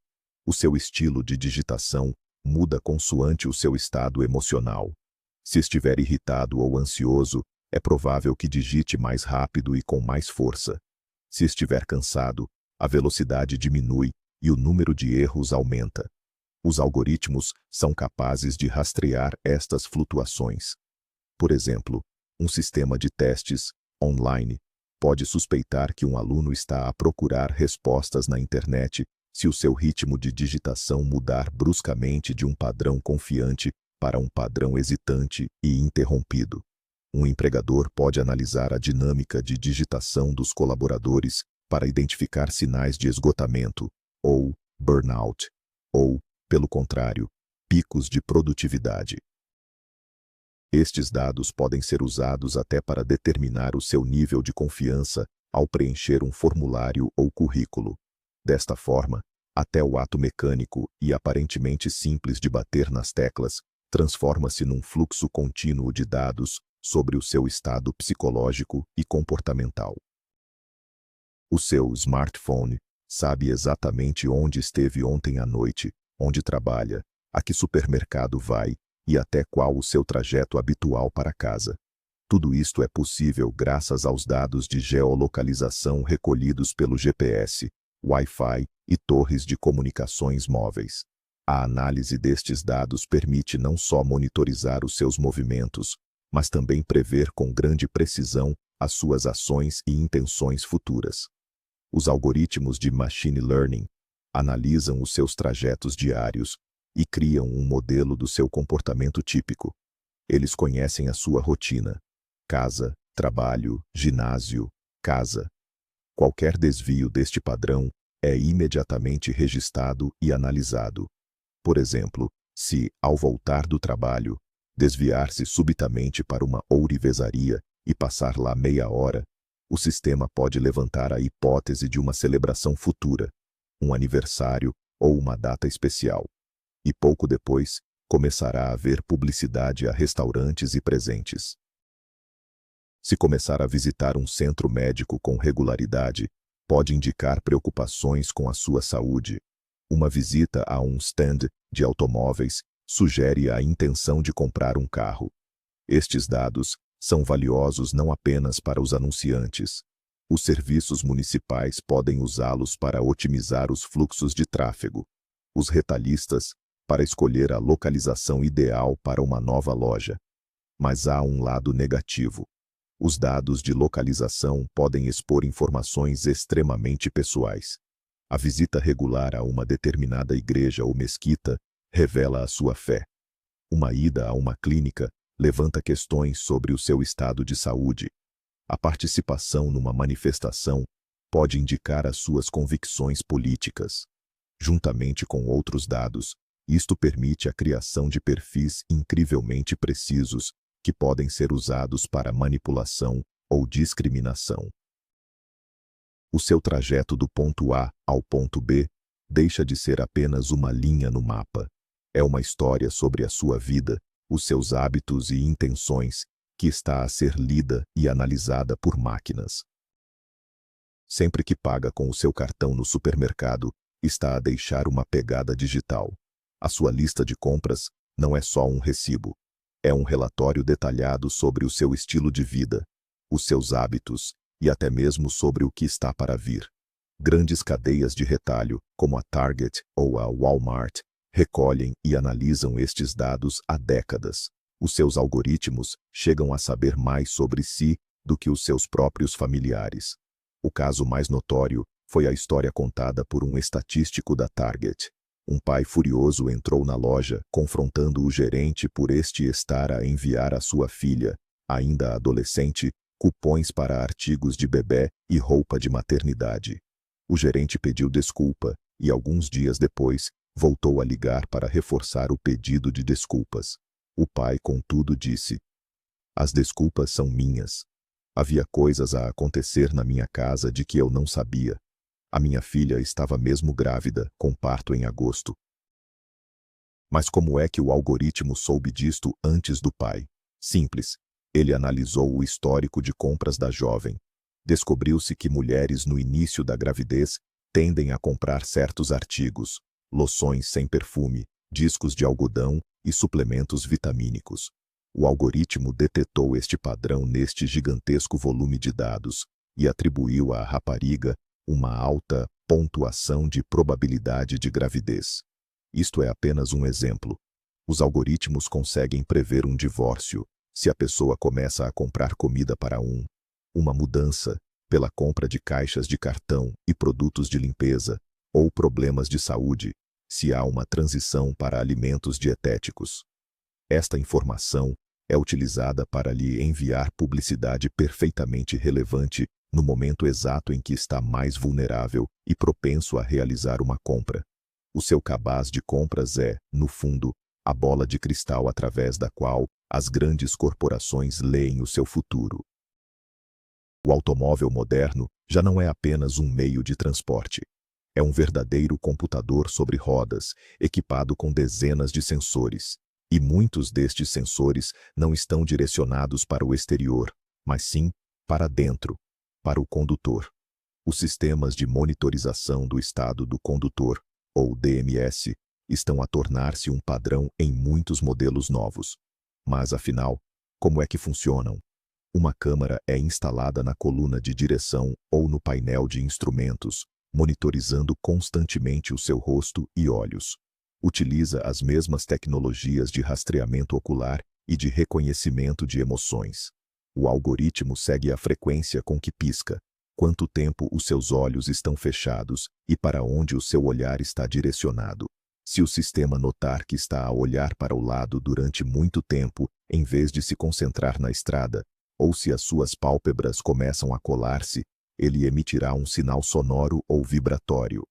O seu estilo de digitação muda consoante o seu estado emocional. Se estiver irritado ou ansioso, é provável que digite mais rápido e com mais força. Se estiver cansado, a velocidade diminui e o número de erros aumenta. Os algoritmos são capazes de rastrear estas flutuações. Por exemplo, um sistema de testes online pode suspeitar que um aluno está a procurar respostas na internet se o seu ritmo de digitação mudar bruscamente de um padrão confiante para um padrão hesitante e interrompido. Um empregador pode analisar a dinâmica de digitação dos colaboradores para identificar sinais de esgotamento, ou burnout, ou, pelo contrário, picos de produtividade. Estes dados podem ser usados até para determinar o seu nível de confiança ao preencher um formulário ou currículo. Desta forma, até o ato mecânico e aparentemente simples de bater nas teclas transforma-se num fluxo contínuo de dados sobre o seu estado psicológico e comportamental. O seu smartphone sabe exatamente onde esteve ontem à noite, onde trabalha, a que supermercado vai e até qual o seu trajeto habitual para casa. Tudo isto é possível graças aos dados de geolocalização recolhidos pelo GPS, Wi-Fi e torres de comunicações móveis. A análise destes dados permite não só monitorizar os seus movimentos, mas também prever com grande precisão as suas ações e intenções futuras. Os algoritmos de machine learning analisam os seus trajetos diários e criam um modelo do seu comportamento típico. Eles conhecem a sua rotina: casa, trabalho, ginásio, casa. Qualquer desvio deste padrão é imediatamente registrado e analisado. Por exemplo, se, ao voltar do trabalho, desviar-se subitamente para uma ourivesaria e passar lá meia hora, o sistema pode levantar a hipótese de uma celebração futura, um aniversário ou uma data especial. E pouco depois, começará a haver publicidade a restaurantes e presentes. Se começar a visitar um centro médico com regularidade, pode indicar preocupações com a sua saúde. Uma visita a um stand de automóveis sugere a intenção de comprar um carro. Estes dados são valiosos não apenas para os anunciantes. Os serviços municipais podem usá-los para otimizar os fluxos de tráfego. Os retalhistas, para escolher a localização ideal para uma nova loja. Mas há um lado negativo. Os dados de localização podem expor informações extremamente pessoais. A visita regular a uma determinada igreja ou mesquita revela a sua fé. Uma ida a uma clínica levanta questões sobre o seu estado de saúde. A participação numa manifestação pode indicar as suas convicções políticas. Juntamente com outros dados, isto permite a criação de perfis incrivelmente precisos que podem ser usados para manipulação ou discriminação. O seu trajeto do ponto A ao ponto B deixa de ser apenas uma linha no mapa. É uma história sobre a sua vida, os seus hábitos e intenções, que está a ser lida e analisada por máquinas. Sempre que paga com o seu cartão no supermercado, está a deixar uma pegada digital. A sua lista de compras não é só um recibo. É um relatório detalhado sobre o seu estilo de vida, os seus hábitos e até mesmo sobre o que está para vir. Grandes cadeias de retalho, como a Target ou a Walmart, recolhem e analisam estes dados há décadas. Os seus algoritmos chegam a saber mais sobre si do que os seus próprios familiares. O caso mais notório foi a história contada por um estatístico da Target. Um pai furioso entrou na loja, confrontando o gerente por este estar a enviar à sua filha, ainda adolescente, cupons para artigos de bebê e roupa de maternidade. O gerente pediu desculpa e, alguns dias depois, voltou a ligar para reforçar o pedido de desculpas. O pai, contudo, disse: "As desculpas são minhas. Havia coisas a acontecer na minha casa de que eu não sabia. A minha filha estava mesmo grávida, com parto em agosto." Mas como é que o algoritmo soube disto antes do pai? Simples. Ele analisou o histórico de compras da jovem. Descobriu-se que mulheres no início da gravidez tendem a comprar certos artigos, loções sem perfume, discos de algodão e suplementos vitamínicos. O algoritmo detetou este padrão neste gigantesco volume de dados e atribuiu à rapariga uma alta pontuação de probabilidade de gravidez. Isto é apenas um exemplo. Os algoritmos conseguem prever um divórcio se a pessoa começa a comprar comida para uma mudança pela compra de caixas de cartão e produtos de limpeza, ou problemas de saúde, se há uma transição para alimentos dietéticos. Esta informação é utilizada para lhe enviar publicidade perfeitamente relevante no momento exato em que está mais vulnerável e propenso a realizar uma compra. O seu cabaz de compras é, no fundo, a bola de cristal através da qual as grandes corporações leem o seu futuro. O automóvel moderno já não é apenas um meio de transporte. É um verdadeiro computador sobre rodas, equipado com dezenas de sensores. E muitos destes sensores não estão direcionados para o exterior, mas sim para dentro, para o condutor. Os sistemas de monitorização do estado do condutor, ou DMS, estão a tornar-se um padrão em muitos modelos novos. Mas, afinal, como é que funcionam? Uma câmera é instalada na coluna de direção ou no painel de instrumentos, monitorizando constantemente o seu rosto e olhos. Utiliza as mesmas tecnologias de rastreamento ocular e de reconhecimento de emoções. O algoritmo segue a frequência com que pisca, quanto tempo os seus olhos estão fechados e para onde o seu olhar está direcionado. Se o sistema notar que está a olhar para o lado durante muito tempo, em vez de se concentrar na estrada, ou se as suas pálpebras começam a colar-se, ele emitirá um sinal sonoro ou vibratório.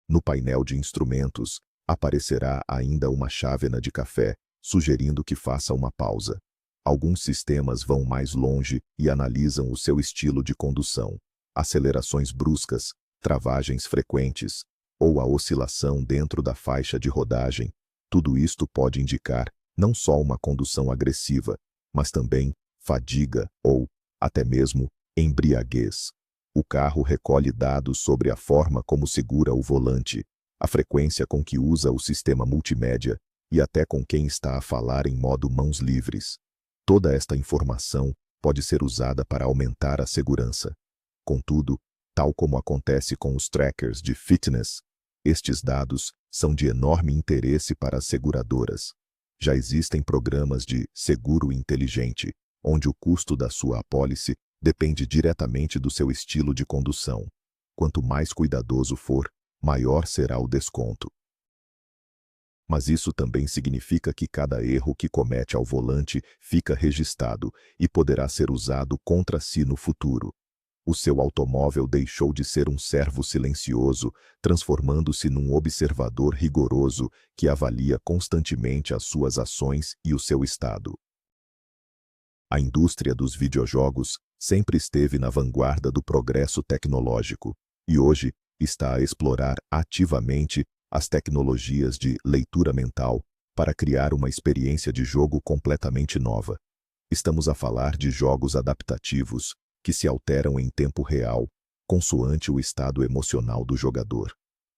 No painel de instrumentos, aparecerá ainda uma chávena de café, sugerindo que faça uma pausa. Alguns sistemas vão mais longe e analisam o seu estilo de condução. Acelerações bruscas, travagens frequentes, ou a oscilação dentro da faixa de rodagem, tudo isto pode indicar não só uma condução agressiva, mas também fadiga ou, até mesmo, embriaguez. O carro recolhe dados sobre a forma como segura o volante, a frequência com que usa o sistema multimédia e até com quem está a falar em modo mãos livres. Toda esta informação pode ser usada para aumentar a segurança. Contudo, tal como acontece com os trackers de fitness, estes dados são de enorme interesse para as seguradoras. Já existem programas de seguro inteligente, onde o custo da sua apólice depende diretamente do seu estilo de condução. Quanto mais cuidadoso for, maior será o desconto. Mas isso também significa que cada erro que comete ao volante fica registrado e poderá ser usado contra si no futuro. O seu automóvel deixou de ser um servo silencioso, transformando-se num observador rigoroso que avalia constantemente as suas ações e o seu estado. A indústria dos videojogos sempre esteve na vanguarda do progresso tecnológico e hoje está a explorar ativamente as tecnologias de leitura mental para criar uma experiência de jogo completamente nova. Estamos a falar de jogos adaptativos que se alteram em tempo real, consoante o estado emocional do jogador.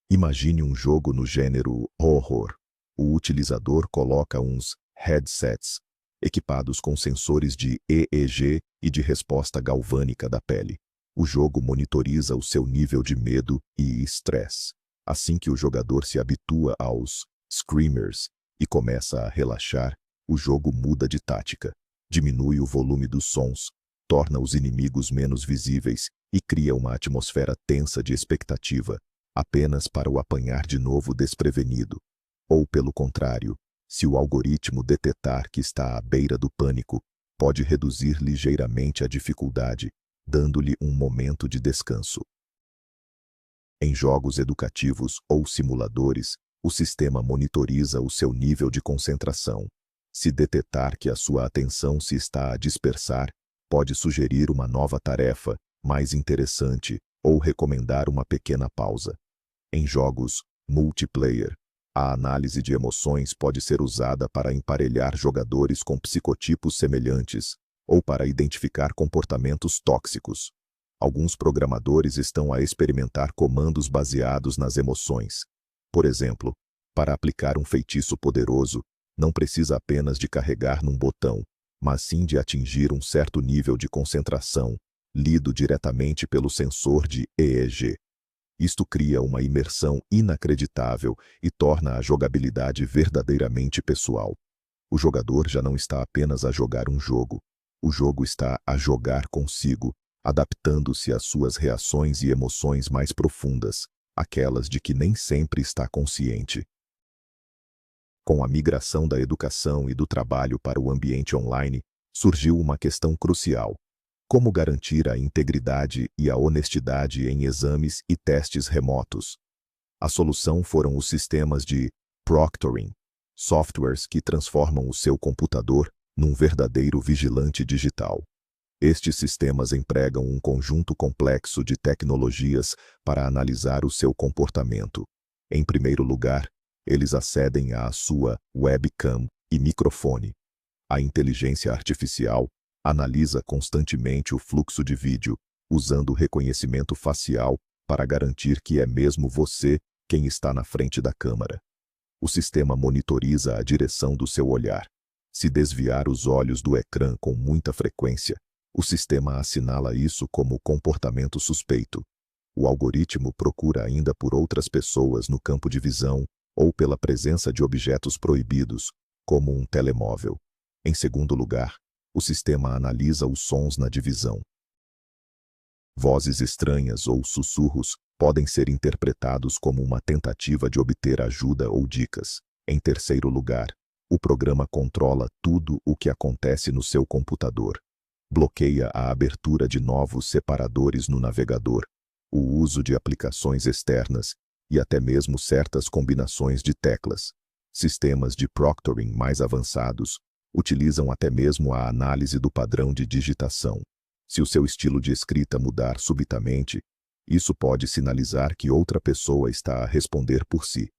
Imagine um jogo no gênero horror. O utilizador coloca uns headsets equipados com sensores de EEG e de resposta galvânica da pele. O jogo monitoriza o seu nível de medo e estresse. Assim que o jogador se habitua aos screamers e começa a relaxar, o jogo muda de tática, diminui o volume dos sons, torna os inimigos menos visíveis e cria uma atmosfera tensa de expectativa, apenas para o apanhar de novo desprevenido. Ou, pelo contrário, se o algoritmo detectar que está à beira do pânico, pode reduzir ligeiramente a dificuldade, dando-lhe um momento de descanso. Em jogos educativos ou simuladores, o sistema monitoriza o seu nível de concentração. Se detectar que a sua atenção se está a dispersar, pode sugerir uma nova tarefa, mais interessante, ou recomendar uma pequena pausa. Em jogos multiplayer, a análise de emoções pode ser usada para emparelhar jogadores com psicotipos semelhantes ou para identificar comportamentos tóxicos. Alguns programadores estão a experimentar comandos baseados nas emoções. Por exemplo, para aplicar um feitiço poderoso, não precisa apenas de carregar num botão, mas sim de atingir um certo nível de concentração, lido diretamente pelo sensor de EEG. Isto cria uma imersão inacreditável e torna a jogabilidade verdadeiramente pessoal. O jogador já não está apenas a jogar um jogo. O jogo está a jogar consigo, adaptando-se às suas reações e emoções mais profundas, aquelas de que nem sempre está consciente. Com a migração da educação e do trabalho para o ambiente online, surgiu uma questão crucial: como garantir a integridade e a honestidade em exames e testes remotos? A solução foram os sistemas de proctoring, softwares que transformam o seu computador num verdadeiro vigilante digital. Estes sistemas empregam um conjunto complexo de tecnologias para analisar o seu comportamento. Em primeiro lugar, eles acedem à sua webcam e microfone. A inteligência artificial analisa constantemente o fluxo de vídeo, usando o reconhecimento facial para garantir que é mesmo você quem está na frente da câmera. O sistema monitoriza a direção do seu olhar. Se desviar os olhos do ecrã com muita frequência, o sistema assinala isso como comportamento suspeito. O algoritmo procura ainda por outras pessoas no campo de visão ou pela presença de objetos proibidos, como um telemóvel. Em segundo lugar, o sistema analisa os sons na divisão. Vozes estranhas ou sussurros podem ser interpretados como uma tentativa de obter ajuda ou dicas. Em terceiro lugar, o programa controla tudo o que acontece no seu computador. Bloqueia a abertura de novos separadores no navegador, o uso de aplicações externas e até mesmo certas combinações de teclas. Sistemas de proctoring mais avançados utilizam até mesmo a análise do padrão de digitação. Se o seu estilo de escrita mudar subitamente, isso pode sinalizar que outra pessoa está a responder por si.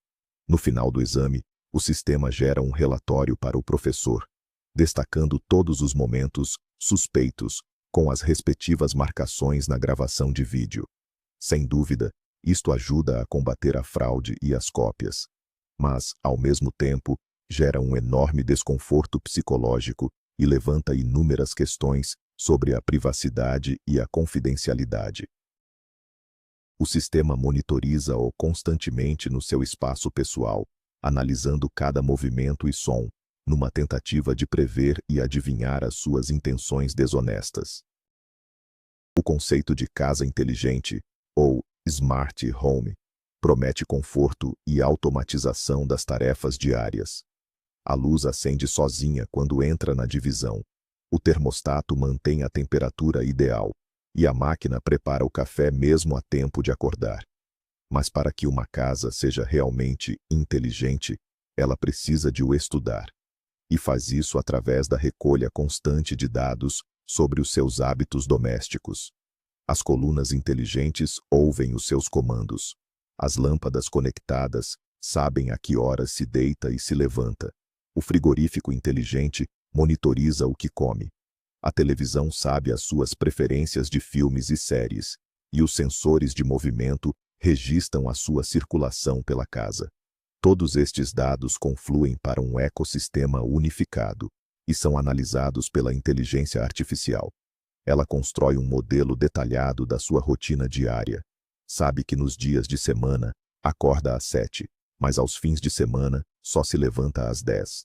No final do exame, o sistema gera um relatório para o professor, destacando todos os momentos suspeitos, com as respectivas marcações na gravação de vídeo. Sem dúvida, isto ajuda a combater a fraude e as cópias. Mas, ao mesmo tempo, gera um enorme desconforto psicológico e levanta inúmeras questões sobre a privacidade e a confidencialidade. O sistema monitoriza-o constantemente no seu espaço pessoal, analisando cada movimento e som, numa tentativa de prever e adivinhar as suas intenções desonestas. O conceito de casa inteligente, ou smart home, promete conforto e automatização das tarefas diárias. A luz acende sozinha quando entra na divisão. O termostato mantém a temperatura ideal e a máquina prepara o café mesmo a tempo de acordar. Mas para que uma casa seja realmente inteligente, ela precisa de o estudar. E faz isso através da recolha constante de dados sobre os seus hábitos domésticos. As colunas inteligentes ouvem os seus comandos. As lâmpadas conectadas sabem a que horas se deita e se levanta. O frigorífico inteligente monitoriza o que come. A televisão sabe as suas preferências de filmes e séries, e os sensores de movimento registram a sua circulação pela casa. Todos estes dados confluem para um ecossistema unificado e são analisados pela inteligência artificial. Ela constrói um modelo detalhado da sua rotina diária. Sabe que nos dias de semana acorda às 7, mas aos fins de semana só se levanta às 10.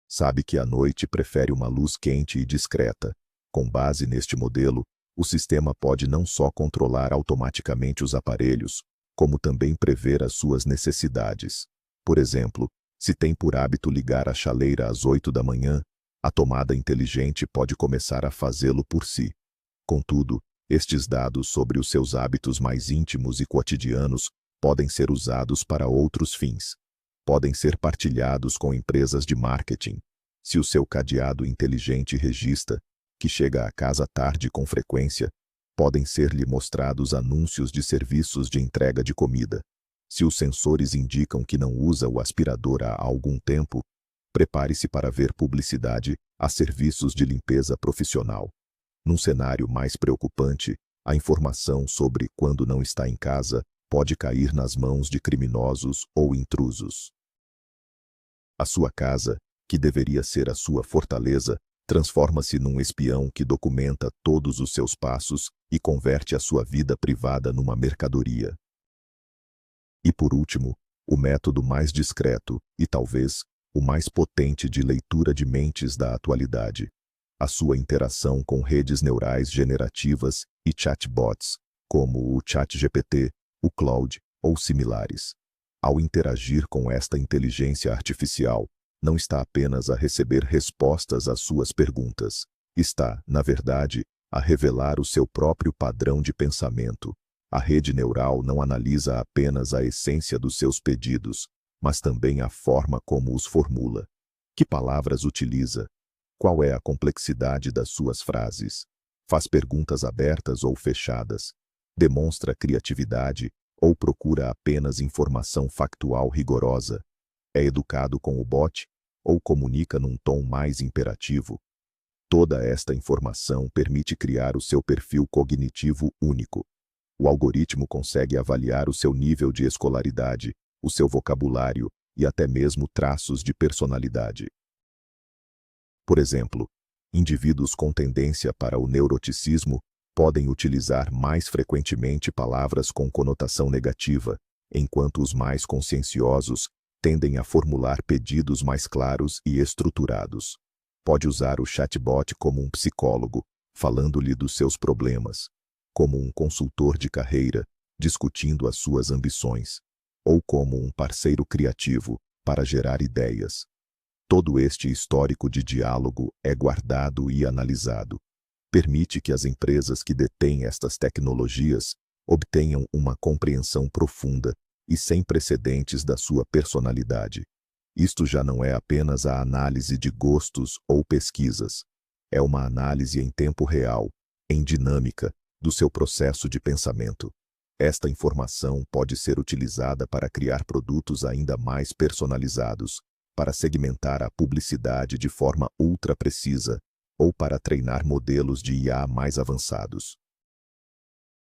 Sabe que à noite prefere uma luz quente e discreta. Com base neste modelo, o sistema pode não só controlar automaticamente os aparelhos, como também prever as suas necessidades. Por exemplo, se tem por hábito ligar a chaleira às 8 da manhã, a tomada inteligente pode começar a fazê-lo por si. Contudo, estes dados sobre os seus hábitos mais íntimos e cotidianos podem ser usados para outros fins. Podem ser partilhados com empresas de marketing. Se o seu cadeado inteligente registra que chega à casa tarde com frequência, podem ser-lhe mostrados anúncios de serviços de entrega de comida. Se os sensores indicam que não usa o aspirador há algum tempo, prepare-se para ver publicidade a serviços de limpeza profissional. Num cenário mais preocupante, a informação sobre quando não está em casa pode cair nas mãos de criminosos ou intrusos. A sua casa, que deveria ser a sua fortaleza, transforma-se num espião que documenta todos os seus passos e converte a sua vida privada numa mercadoria. E por último, o método mais discreto e talvez o mais potente de leitura de mentes da atualidade: a sua interação com redes neurais generativas e chatbots, como o ChatGPT, o Claude ou similares. Ao interagir com esta inteligência artificial, não está apenas a receber respostas às suas perguntas, está, na verdade, a revelar o seu próprio padrão de pensamento. A rede neural não analisa apenas a essência dos seus pedidos, mas também a forma como os formula. Que palavras utiliza? Qual é a complexidade das suas frases? Faz perguntas abertas ou fechadas? Demonstra criatividade ou procura apenas informação factual rigorosa? É educado com o bot ou comunica num tom mais imperativo? Toda esta informação permite criar o seu perfil cognitivo único. O algoritmo consegue avaliar o seu nível de escolaridade, o seu vocabulário e até mesmo traços de personalidade. Por exemplo, indivíduos com tendência para o neuroticismo podem utilizar mais frequentemente palavras com conotação negativa, enquanto os mais conscienciosos tendem a formular pedidos mais claros e estruturados. Pode usar o chatbot como um psicólogo, falando-lhe dos seus problemas, como um consultor de carreira, discutindo as suas ambições, ou como um parceiro criativo para gerar ideias. Todo este histórico de diálogo é guardado e analisado. Permite que as empresas que detêm estas tecnologias obtenham uma compreensão profunda e sem precedentes da sua personalidade. Isto já não é apenas a análise de gostos ou pesquisas. É uma análise em tempo real, em dinâmica, do seu processo de pensamento. Esta informação pode ser utilizada para criar produtos ainda mais personalizados, para segmentar a publicidade de forma ultra precisa, ou para treinar modelos de IA mais avançados.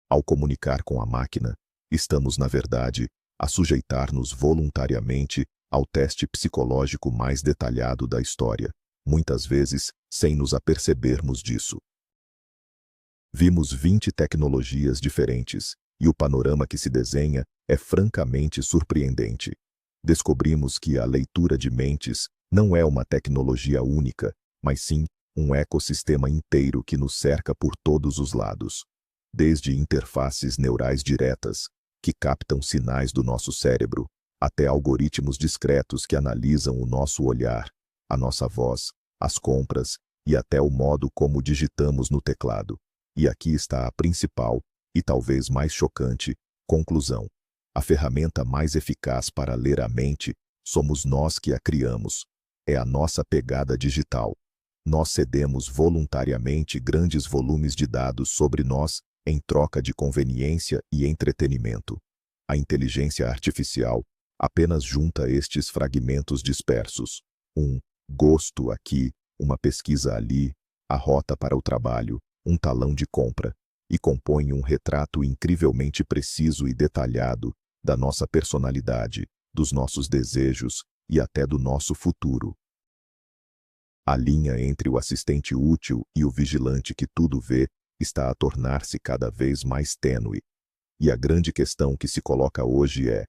Ao comunicar com a máquina, estamos, na verdade, a sujeitar-nos voluntariamente ao teste psicológico mais detalhado da história, muitas vezes sem nos apercebermos disso. Vimos 20 tecnologias diferentes, e o panorama que se desenha é francamente surpreendente. Descobrimos que a leitura de mentes não é uma tecnologia única, mas sim um ecossistema inteiro que nos cerca por todos os lados. Desde interfaces neurais diretas, que captam sinais do nosso cérebro, até algoritmos discretos que analisam o nosso olhar, a nossa voz, as compras e até o modo como digitamos no teclado. E aqui está a principal, e talvez mais chocante, conclusão. A ferramenta mais eficaz para ler a mente somos nós que a criamos. É a nossa pegada digital. Nós cedemos voluntariamente grandes volumes de dados sobre nós em troca de conveniência e entretenimento. A inteligência artificial apenas junta estes fragmentos dispersos. Um gosto aqui, uma pesquisa ali, a rota para o trabalho, um talão de compra, e compõe um retrato incrivelmente preciso e detalhado da nossa personalidade, dos nossos desejos e até do nosso futuro. A linha entre o assistente útil e o vigilante que tudo vê está a tornar-se cada vez mais tênue. E a grande questão que se coloca hoje é: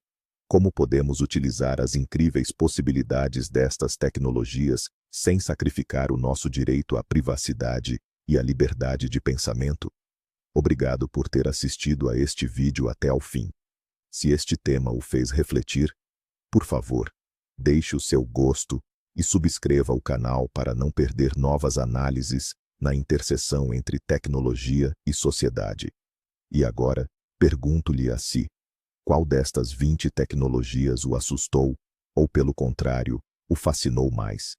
como podemos utilizar as incríveis possibilidades destas tecnologias sem sacrificar o nosso direito à privacidade e à liberdade de pensamento? Obrigado por ter assistido a este vídeo até ao fim. Se este tema o fez refletir, por favor, deixe o seu gosto e subscreva o canal para não perder novas análises na interseção entre tecnologia e sociedade. E agora, pergunto-lhe a si: qual destas 20 tecnologias o assustou, ou pelo contrário, o fascinou mais?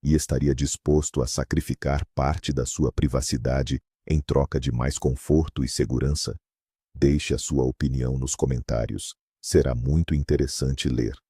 E estaria disposto a sacrificar parte da sua privacidade em troca de mais conforto e segurança? Deixe a sua opinião nos comentários. Será muito interessante ler.